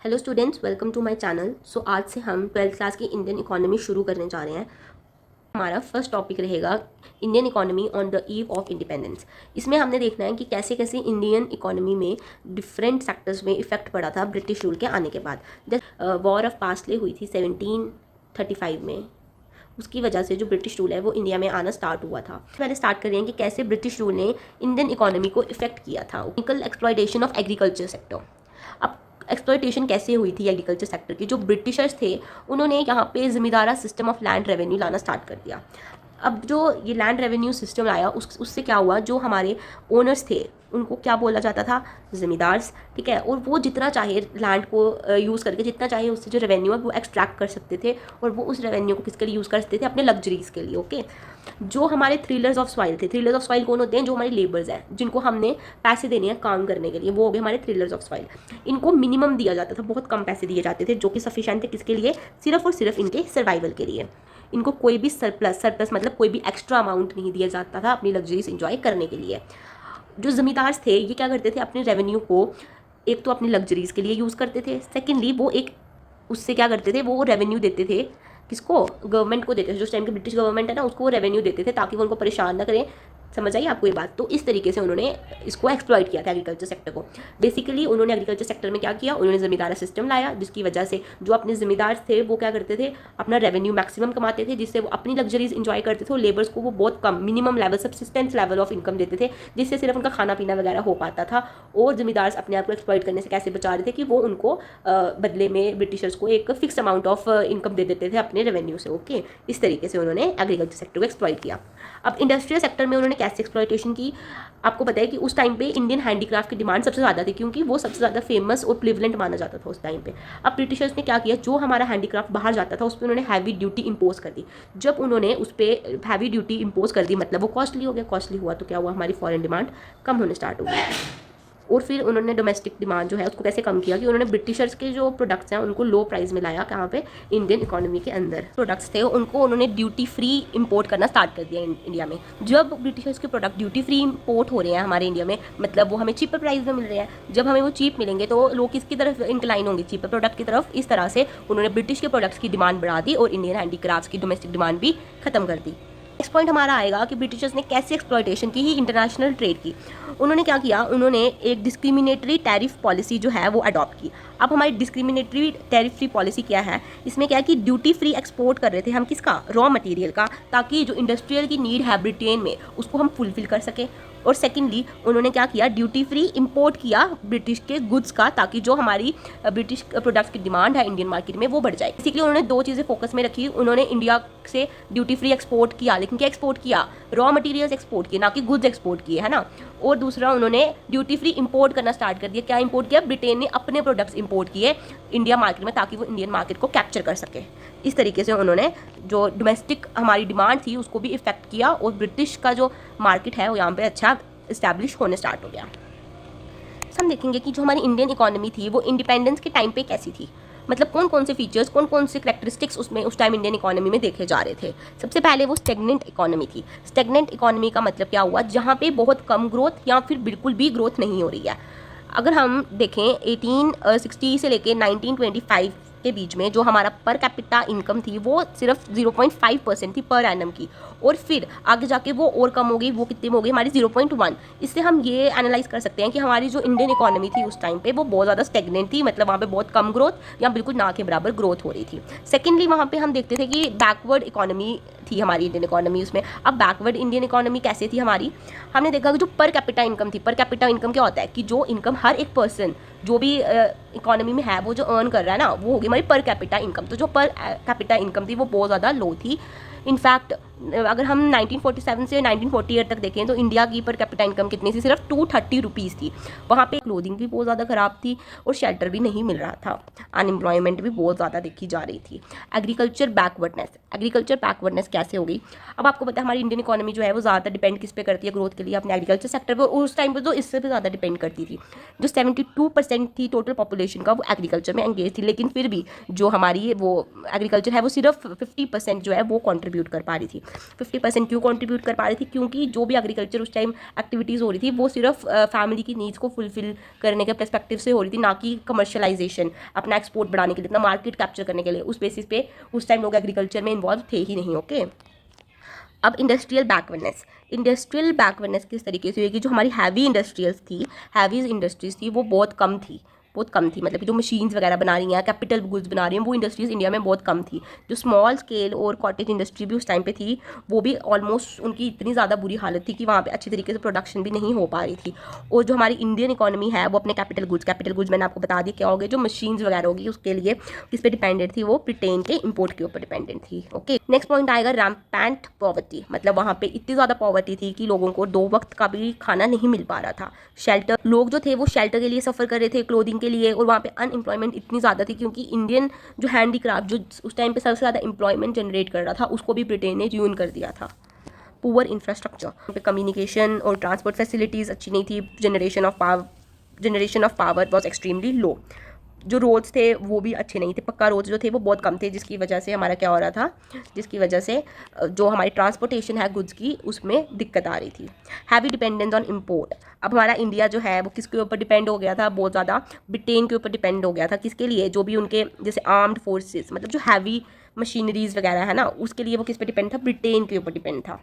Hello students, welcome to my channel. So आज से हम 12th क्लास की इंडियन इकोनॉमी शुरू करने जा रहे हैं। हमारा फर्स्ट टॉपिक रहेगा Indian economy on the eve of independence. इसमें हमने देखना है कि कैसे कैसे इंडियन इकोनॉमी में डिफरेंट सेक्टर्स में इफेक्ट पड़ा था ब्रिटिश रूल के आने के बाद। जैसे वॉर ऑफ पासले हुई थी 1735 में, उसकी वजह से जो ब्रिटिश रूल है वो इंडिया में आना स्टार्ट हुआ था। पहले स्टार्ट कर रहे हैं कि कैसे ब्रिटिश रूल ने इंडियन इकोनॉमी को इफेक्ट किया था। Equal exploitation of agriculture sector. अब एक्सप्लॉयटेशन कैसे हुई थी एग्रीकल्चर सेक्टर की? जो ब्रिटिशर्स थे उन्होंने यहाँ पे ज़मींदारा सिस्टम ऑफ लैंड रेवेन्यू लाना स्टार्ट कर दिया। अब जो ये लैंड रेवेन्यू सिस्टम आया उससे क्या हुआ, जो हमारे ओनर्स थे उनको क्या बोला जाता था? ज़मींदार्स, ठीक है। और वो जितना चाहे लैंड को यूज़ करके जितना चाहे उससे जो रेवेन्यू है वो एक्सट्रैक्ट कर सकते थे, और वो उस रेवेन्यू को किसके लिए यूज़ कर सकते थे? अपने लग्जरीज़ के लिए। ओके, जो हमारे थ्रिलर्स ऑफ सॉइल थे, थ्रिलर्स ऑफ सॉइल कौन होते हैं? जो हमारे लेबर्स हैं, जिनको हमने पैसे देने हैं काम करने के लिए, वो हो गए हमारे थ्रिलर्स ऑफ सॉइल। इनको मिनिमम दिया जाता था, बहुत कम पैसे दिए जाते थे, जो कि सफिशिएंट थे किसके लिए? सिर्फ और सिर्फ इनके सर्वाइवल के लिए। इनको कोई भी सरप्लस मतलब कोई भी एक्स्ट्रा अमाउंट नहीं दिया जाता था अपनी लग्जरीज इंजॉय करने के लिए। जो ज़मींदार थे ये क्या करते थे? अपने रेवेन्यू को एक तो अपनी लग्जरीज़ के लिए यूज़ करते थे, सेकेंडली वो एक उससे क्या करते थे? वो रेवेन्यू देते थे किसको? गवर्नमेंट को देते थे। जो टाइम की ब्रिटिश गवर्नमेंट है ना, उसको वो रेवेन्यू देते थे ताकि वो उनको परेशान ना करें। समझ आई आपको ये बात? तो इस तरीके से उन्होंने इसको एक्सप्लॉइट किया था एग्रीकल्चर सेक्टर को। बेसिकली उन्होंने एग्रीकल्चर सेक्टर में क्या किया? उन्होंने ज़मींदारा सिस्टम लाया, जिसकी वजह से जो अपने ज़मींदार थे वो क्या करते थे? अपना रेवेन्यू मैक्सिमम कमाते थे, जिससे वो अपनी लग्जरीज इंजॉय करते थे, और लेबर्स को वो बहुत कम minimum level subsistence level of income देते थे, जिससे सिर्फ उनका खाना पीना वगैरह हो पाता था। और ज़मींदार अपने आप को एक्सप्लॉइट करने से कैसे बचा रहे थे कि वो उनको बदले में ब्रिटिशर्स को एक फिक्स अमाउंट ऑफ इनकम दे देते थे अपने रेवेन्यू से। ओके, इस तरीके से उन्होंने एग्रीकल्चर सेक्टर को एक्सप्लॉइट किया। अब इंडस्ट्रियल सेक्टर में उन्होंने कैसे एक्सप्लॉइटेशन की? आपको पता है कि उस टाइम पे इंडियन हैंडीक्राफ्ट की डिमांड सबसे ज़्यादा थी, क्योंकि वो सबसे ज़्यादा फेमस और प्रिवलेंट माना जाता था उस टाइम पे। अब ब्रिटिशर्स ने क्या किया? जो हमारा हैंडीक्राफ्ट बाहर जाता था उस पर उन्होंने हैवी ड्यूटी इंपोज कर दी। जब उन्होंने उस पर हैवी ड्यूटी इंपोज कर दी, मतलब वो कॉस्टली हो गया। कॉस्टली हुआ तो क्या हुआ? हमारी फॉरेन डिमांड कम होने स्टार्ट हो गई। और फिर उन्होंने डोमेस्टिक डिमांड जो है उसको कैसे कम किया? कि उन्होंने ब्रिटिशर्स के जो प्रोडक्ट्स हैं उनको लो प्राइस में लाया। कहाँ पे? इंडियन इकोनॉमी के अंदर प्रोडक्ट्स थे उनको उन्होंने ड्यूटी फ्री इंपोर्ट करना स्टार्ट कर दिया इंडिया में। जब ब्रिटिशर्स के प्रोडक्ट ड्यूटी फ्री इंपोर्ट हो रहे हैं हमारे इंडिया में, मतलब वो हमें चीपर प्राइस में मिल रहे हैं। जब हमें वो चीप मिलेंगे तो लोग किसकी तरफ इंक्लाइन होंगे? चीपर प्रोडक्ट की तरफ। इस तरह से उन्होंने ब्रिटिश के प्रोडक्ट्स की डिमांड बढ़ा दी और इंडियन हैंडीक्राफ्ट्स की डोमेस्टिक डिमांड भी खत्म कर दी। नेक्स्ट पॉइंट हमारा आएगा कि ब्रिटिशर्स ने कैसे एक्सप्लॉयटेशन की ही इंटरनेशनल ट्रेड की। उन्होंने क्या किया? उन्होंने एक डिस्क्रिमिनेटरी टैरिफ पॉलिसी जो है वो अडॉप्ट की। अब हमारी डिस्क्रिमिनेटरी टैरिफ फ्री पॉलिसी क्या है? इसमें क्या है कि ड्यूटी फ्री एक्सपोर्ट कर रहे थे हम किसका? रॉ मटेरियल का, ताकि जो इंडस्ट्रियल की नीड है ब्रिटेन में उसको हम फुलफिल कर सकें। और सेकेंडली उन्होंने क्या किया? ड्यूटी फ्री इंपोर्ट किया ब्रिटिश के गुड्स का, ताकि जो हमारी ब्रिटिश प्रोडक्ट्स की डिमांड है इंडियन मार्केट में वो बढ़ जाए। बेसिकली उन्होंने दो चीज़ें फोकस में रखी। उन्होंने इंडिया से ड्यूटी फ्री एक्सपोर्ट किया, लेकिन क्या एक्सपोर्ट किया? रॉ मटेरियल्स एक्सपोर्ट किए, ना कि गुड्स एक्सपोर्ट किए, है ना। और दूसरा उन्होंने ड्यूटी फ्री इंपोर्ट करना स्टार्ट कर दिया। क्या इंपोर्ट किया? ब्रिटेन ने अपने प्रोडक्ट्स इंपोर्ट किए इंडिया मार्केट में, ताकि वो इंडियन मार्केट को कैप्चर कर सके। इस तरीके से उन्होंने जो डोमेस्टिक हमारी डिमांड थी उसको भी इफेक्ट किया, और ब्रिटिश का जो मार्केट है वो यहाँ पे अच्छा इस्टेब्लिश होने स्टार्ट हो गया। हम देखेंगे कि जो हमारी इंडियन इकोनॉमी थी वो इंडिपेंडेंस के टाइम पे कैसी थी, मतलब कौन कौन से फीचर्स, कौन कौन से करैक्टरिस्टिक्स उसमें उस टाइम इंडियन इकोनॉमी में देखे जा रहे थे। सबसे पहले वो स्टेगनेंट इकोनॉमी थी। स्टेगनेंट इकोनॉमी का मतलब क्या हुआ? जहाँ पे बहुत कम ग्रोथ या फिर बिल्कुल भी ग्रोथ नहीं हो रही है। अगर हम देखें 1860 से लेके 1925 के बीच में जो हमारा पर कैपिटा इनकम थी वो सिर्फ 0.5% थी पर एनम की, और फिर आगे जाके वो और कम हो गई। वो कितनी हो गई? हमारी 0.1। इससे हम ये एनालाइज कर सकते हैं कि हमारी जो इंडियन इकोनॉमी थी उस टाइम पे वो बहुत ज़्यादा स्टेगनेंट थी, मतलब वहाँ पे बहुत कम ग्रोथ या बिल्कुल ना के बराबर ग्रोथ हो रही थी। सेकेंडली वहाँ पे हम देखते थे कि बैकवर्ड इकोनॉमी थी हमारी इंडियन इकोनॉमी उसमें। अब बैकवर्ड इंडियन इकोनॉमी कैसे थी हमारी? हमने देखा कि जो पर कैपिटा इनकम थी, पर कैपिटा इनकम क्या होता है कि जो इनकम हर एक पर्सन जो भी इकोनॉमी में है वो जो अर्न कर रहा है ना, वो होगी हमारी पर कैपिटा इनकम। तो जो पर कैपिटा इनकम थी वो बहुत ज़्यादा लो थी। इनफैक्ट अगर हम 1947 से 1948 तक देखें तो इंडिया की पर कैपिटा इनकम कितनी थी? सिर्फ 230 रुपीज़ थी। वहाँ पे क्लोथिंग भी बहुत ज़्यादा ख़राब थी और शेल्टर भी नहीं मिल रहा था। अनएम्प्लॉयमेंट भी बहुत ज़्यादा देखी जा रही थी। एग्रीकल्चर बैकवर्डनेस कैसे हो गई? अब आपको पता है हमारी इंडियन इकोनॉमी जो है वो ज़्यादा डिपेंड किस पे करती है ग्रोथ के लिए? अपने एग्रीकल्चर सेक्टर पर। उस टाइम पर तो इससे भी ज़्यादा डिपेंड करती थी। जो 72% थी टोटल पॉपुलेशन का वो एग्रीकल्चर में एंगेज थी, लेकिन फिर भी जो हमारी वो एग्रीकल्चर है वो सिर्फ 50% जो है वो कॉन्ट्रीब्यूट कर पा रही थी। 50% क्यों कंट्रीब्यूट कर पा रही थी, क्योंकि जो भी एग्रीकल्चर उस टाइम एक्टिविटीज़ हो रही थी वो सिर्फ फैमिली की नीड्स को फुलफिल करने के पर्सपेक्टिव से हो रही थी, ना कि कमर्शलाइजेशन, अपना एक्सपोर्ट बढ़ाने के लिए, अपना मार्केट कैप्चर करने के लिए। उस बेसिस पे उस टाइम लोग एग्रीकल्चर में इन्वॉल्व थे ही नहीं। ओके, अब इंडस्ट्रियल बैकवर्डनेस किस तरीके से हुई कि जो हमारी हैवी इंडस्ट्रीज थी वो बहुत कम थी। मतलब कि जो मशीन्स वगैरह बना रही हैं, कैपिटल गुड्स बना रही हैं, वो इंडस्ट्रीज़ इंडिया में बहुत कम थी। जो स्मॉल स्केल और कॉटेज इंडस्ट्री भी उस टाइम पे थी, वो भी ऑलमोस्ट उनकी इतनी ज़्यादा बुरी हालत थी कि वहाँ पे अच्छी तरीके से प्रोडक्शन भी नहीं हो पा रही थी। और जो हमारी इंडियन इकोनॉमी है वो अपने कैपिटल गुड्स मैंने आपको बता दी क्या हो गए, जो मशीन्स वगैरह होगी उसके लिए किस पे डिपेंडेंट थी, वो ब्रिटेन के इम्पोर्ट के ऊपर डिपेंडेंट थी। ओके, नेक्स्ट पॉइंट आएगा रैम्पेंट पॉवर्टी। मतलब वहाँ पे इतनी ज़्यादा पॉवर्टी थी कि लोगों को 2 वक्त का भी खाना नहीं मिल पा रहा था। शेल्टर, लोग जो थे वो शेल्टर के लिए सफ़र कर रहे थे, क्लोथिंग के लिए, और वहाँ पे अनएम्प्लॉयमेंट इतनी ज़्यादा थी क्योंकि इंडियन जो हैंडीक्राफ्ट जो उस टाइम पे सबसे ज़्यादा एम्प्लॉयमेंट जनरेट कर रहा था, उसको भी ब्रिटेन ने र्यूइन कर दिया था। पुअर इंफ्रास्ट्रक्चर पे कम्युनिकेशन और ट्रांसपोर्ट फैसिलिटीज़ अच्छी नहीं थी। Generation of power was extremely low. जो रोड्स थे वो भी अच्छे नहीं थे, पक्का रोड्स जो थे वो बहुत कम थे, जिसकी वजह से हमारा क्या हो रहा था, जिसकी वजह से जो हमारी ट्रांसपोर्टेशन है गुड्स की, उसमें दिक्कत आ रही थी। Heavy dependence on import. अब हमारा इंडिया जो है वो किसके ऊपर डिपेंड हो गया था, बहुत ज़्यादा ब्रिटेन के ऊपर डिपेंड हो गया था। किसके लिए, जो भी उनके जैसे आर्म्ड फोर्सेस, मतलब जो हैवी मशीनरीज वगैरह है ना, उसके लिए वो किस पे डिपेंड था, ब्रिटेन के ऊपर डिपेंड था।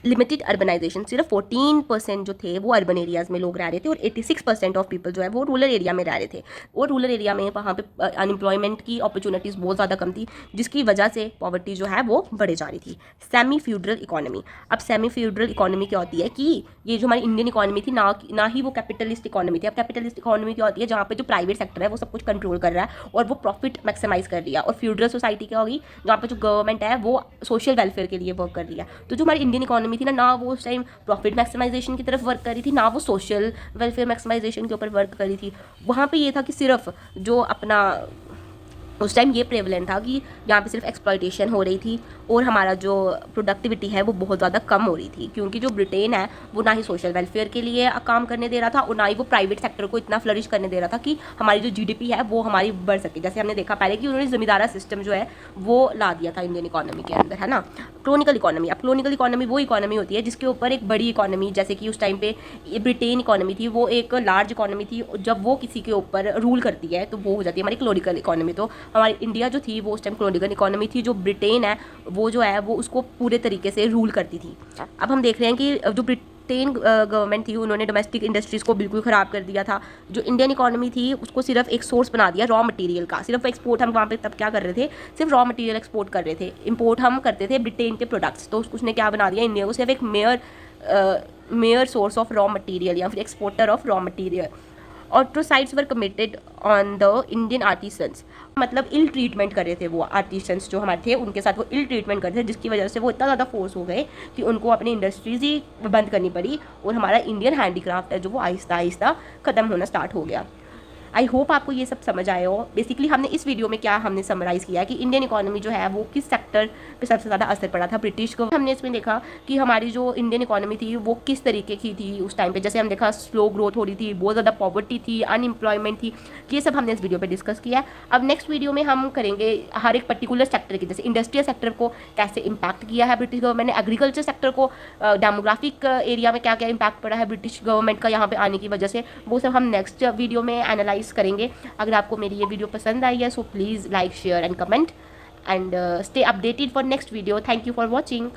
लिमिटेड अर्बनाइजेशन, सिर्फ 14% जो थे वो अर्बन एरियाज़ में लोग रह रहे थे और 86% ऑफ पीपल जो है वो रूरल एरिया में रह रहे थे। और रूरल एरिया में वहाँ पे अनएम्प्लॉयमेंट की अपॉर्चुनिटीज़ बहुत ज़्यादा कम थी, जिसकी वजह से पॉवर्टी जो है वो बढ़े जा रही थी। Semi feudal economy. अब सेमी फ्यूडरल इकोनॉमी क्या होती है कि ये जो हमारी इंडियन इकोनॉमी थी ना ही वो कैपिटलिस्ट इकोनॉमी थी। अब कैपिटलिस्ट इकोनॉमी क्या होती है, जहाँ पे जो प्राइवेट सेक्टर है वो सब कुछ कंट्रोल कर रहा है और वो प्रॉफिट मैक्सिमाइज कर रही है। और फ्यूडरल सोसाइटी क्या होगी, जहाँ पे जो गवर्नमेंट है वो सोशल वेलफेयर के लिए वर्क कर रही है। तो जो हमारी इंडियन इकोनॉमी थी ना वो उस टाइम प्रॉफिट मैक्सिमाइजेशन की तरफ वर्क कर रही थी, ना वो सोशल वेलफेयर मैक्सिमाइजेशन के ऊपर वर्क कर रही थी। वहाँ पे ये था कि सिर्फ जो अपना उस टाइम ये प्रेवलेंट था कि यहाँ पे सिर्फ एक्सप्लॉयटेशन हो रही थी और हमारा जो प्रोडक्टिविटी है वो बहुत ज़्यादा कम हो रही थी, क्योंकि जो ब्रिटेन है वो ना ही सोशल वेलफेयर के लिए काम करने दे रहा था और ना ही वो प्राइवेट सेक्टर को इतना फ्लरिश करने दे रहा था कि हमारी जो जीडीपी है वो हमारी बढ़ सके। जैसे हमने देखा पहले कि उन्होंने ज़मींदारा सिस्टम जो है वो ला दिया था इंडियन इकोनॉमी के अंदर, है ना। क्लोनिकल इकोनॉमी। अब क्लोनिकल इकोनॉमी वो इकोनॉमी होती है जिसके ऊपर एक बड़ी इकोनॉमी, जैसे कि उस टाइम पे ब्रिटेन इकोनॉमी थी, वो एक लार्ज इकोनॉमी थी, जब वो किसी के ऊपर रूल करती है तो वो हो जाती है हमारी क्लोनिकल इकोनॉमी। तो हमारी इंडिया जो थी वो उस टाइम क्लोनिकल इकोनॉमी थी, जो ब्रिटेन है वो जो है वो उसको पूरे तरीके से रूल करती थी। अब हम देख रहे हैं कि जो ब्रिटेन गवर्नमेंट थी उन्होंने डोमेस्टिक इंडस्ट्रीज़ को बिल्कुल ख़राब कर दिया था। जो इंडियन इकोनॉमी थी उसको सिर्फ एक सोर्स बना दिया रॉ मटेरियल का। सिर्फ एक्सपोर्ट हम वहाँ पे तब क्या कर रहे थे, सिर्फ रॉ मटेरियल एक्सपोर्ट कर रहे थे, इंपोर्ट हम करते थे ब्रिटेन के प्रोडक्ट्स। तो उसने क्या बना दिया, इंडिया को सिर्फ एक major source of raw material या फिर exporter of raw material. Atrocities were committed on the Indian artisans. मतलब इल ट्रीटमेंट कर रहे थे वो आर्टिसंस जो हमारे थे, उनके साथ वो इल ट्रीटमेंट कर रहे थे, जिसकी वजह से वो इतना ज़्यादा फोर्स हो गए कि उनको अपनी इंडस्ट्रीज ही बंद करनी पड़ी और हमारा इंडियन हैंडीक्राफ्ट है जो वो आहिस्ता आहिस्ता ख़त्म होना स्टार्ट हो गया। आई होप आपको ये सब समझ आए हो। बेसिकली हमने इस वीडियो में क्या हमने समराइज़ किया कि इंडियन इकोनॉमी जो है वो किस सेक्टर पे सबसे ज़्यादा असर पड़ा था, ब्रिटिश को। हमने इसमें देखा कि हमारी जो इंडियन इकोनॉमी थी वो किस तरीके की थी उस टाइम पे। जैसे हम देखा स्लो ग्रोथ हो रही थी, बहुत ज़्यादा पॉवर्टी थी, अनएम्प्लॉयमेंट थी, ये सब हमने इस वीडियो पर डिस्कस किया है। अब नेक्स्ट वीडियो में हम करेंगे हर एक पर्टिकुलर सेक्टर की, जैसे इंडस्ट्रियल सेक्टर को कैसे इम्पैक्ट किया है ब्रिटिश गवर्नमेंट ने, एग्रीकल्चर सेक्टर को, डेमोग्राफिक एरिया में क्या क्या इम्पैक्ट पड़ा है ब्रिटिश गवर्नमेंट का यहाँ पे आने की वजह से, वो सब हम नेक्स्ट वीडियो में एनालाइज करेंगे। अगर आपको मेरी ये वीडियो पसंद आई है so please like share and comment and stay updated for next video. Thank you for watching.